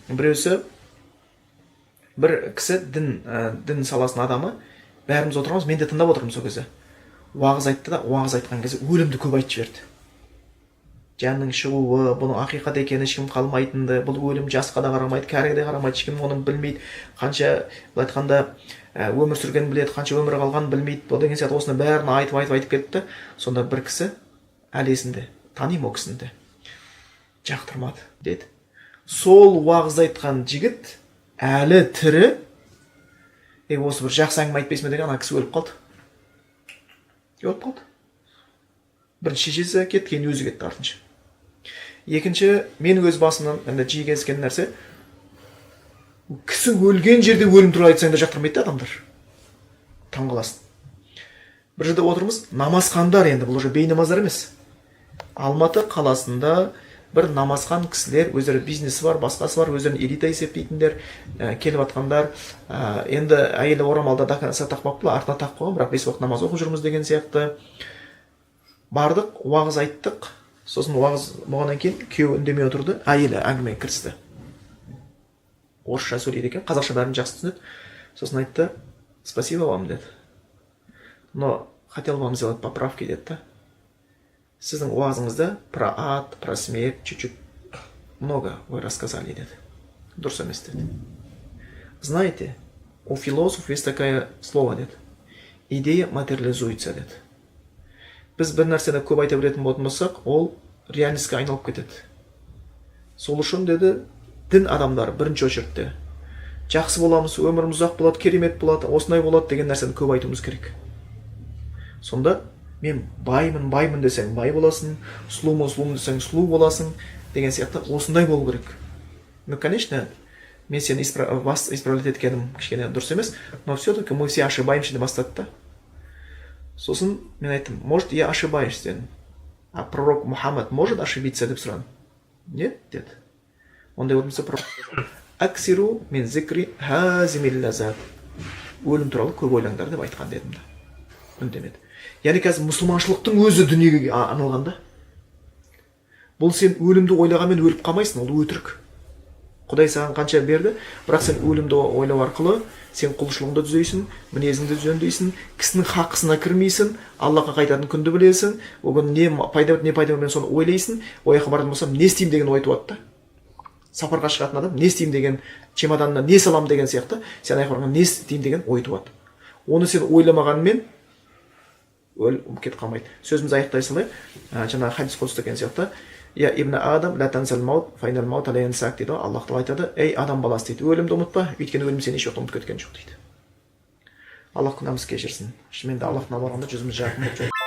Біреусі бір кісі дін саласының адамы, бәріміз отырамыз, мен де тыңдап отырмын сол кезде. Уағыз айтты да, уағыз айтқан кезде өлімді көп айтып жіберді. Жанның шығуы, бұның ақиқат екені ешкім қалмайтынды, бұл өлім жасқа да қарамайды, кәріге де қарамайды, ешкім оның білмейді, қанша былай айтқанда өмір сүргенін біледі, қанша өмір қалғанын білмейді, бұл деген сияқты осыны бәрін айтып кетті. Сонда бір кісі әлі есімде, танимын ол кісіні де, жақтырмады деді. Сол уағыз айтқан жігіт әлі тірі, осы бір жақсы әңгіме айтпайсың ба деген, ана кісі өліп қалды. Өліп қалды. Бірінші шешесі кетті, кейін өзі кетті артынша. Екінші, менің өз басымнан жиі кездескен нәрсе, кісі өлген жерде өлім туралы айтсаң да жақтырмайды адамдар. Таң қаласың. Бір жерде отырмыз, намазхандар, енді бұл уже бейнамаздар емес. Алматы қаласында бір намазхан кісілер, өздері бизнесі бар, басқасы бар, өздерін элита есептейтіндер, келіп атқандар, енді әйелі орамалда тақпапты, артына тақып қойған, бірақ 5 уақыт намаз оқып жүрміз деген сияқты. Бардық, уағыз айттық, сосын уағыз болғаннан кейін күйеуі үндемей отырды, әйелі әңгімеге кірісті. Орысша сөйлейді екен, қазақша бәрін жақсы түсінеді. Сосын айтты: "Спасибо вам", деді. "Но хотел вам сделать поправки", деді. "Сіздің уағызыңызда про ад, про смерть чуть-чуть много вы рассказали", деді. "Дұрыс емес", деді. "Знаете, у философов есть такое слово", деді. "Идея материализуется", деді. Біз бір нәрсені көп айта беретін болсақ, ол реальностьқа айналып кетеді. Сол үшін, деді, дін адамдары бірінші очередте жақсы боламыз, өміріміз ұзақ болады, керемет болады, осындай болады деген нәрсені көп айтуымыз керек. Сонда мен баймын десең бай боласың, сұлумын десең сұлу боласың деген сияқты осындай болу керек. Ну, конечно, мен сені исправлять еткенім кішкене дұрыс емес, но все-таки мы все ошибаемся деп бастады да. Сосын мен айттым: "Может, я ошибаюсь", дедім. "А пророк Мухаммад может ошибиться?" деп сұрадым. "Нет", деді. Ондай болмаса пророк: "Аксиру мин зикри хазимил лазат", өлім туралы көп ойлаңдар деп айтқан дедім да. Үндемеді. Яғни қазір мұсылманшылықтың өзі дүниеге арналған да. Бұл сен өлімді ойлағанмен өліп қалмайсың, ол өтірік. Құдай саған қанша берді, бірақ сен өлімді ойлау арқылы сен құлшылығыңды түзейсің, мінезіңді жөндейсің, кісінің хақысына кірмейсің, Аллахқа қайтатын күнді білесің, ол күн не пайда мен соны ойлайсың, ояққа баратын болсам не істеймін деген ой туады да. Сапарға шығатын адам не істеймін деген, чемоданына не салам деген сияқты, сен аяққа барған не істеймін деген ой туады. Оны сен ойламағанмен өліп кетіп қалмайды. Сөзімізді аяқтай салайық. Жаңағы хадис құдыс деген сияқты: "Я ибн Адам, ла тансал маут, файнал маут ла янсак", дейді. Аллах тағала айтады: "Ей адам баласы", дейді, "өлімді ұмытпа, өйткені өлім сен еш уақытта ұмытып кеткен жоқ", дейді. Аллах күнәмізді кешірсін. Шынымен де Аллахтың барғанда жүзіміз жарқын болып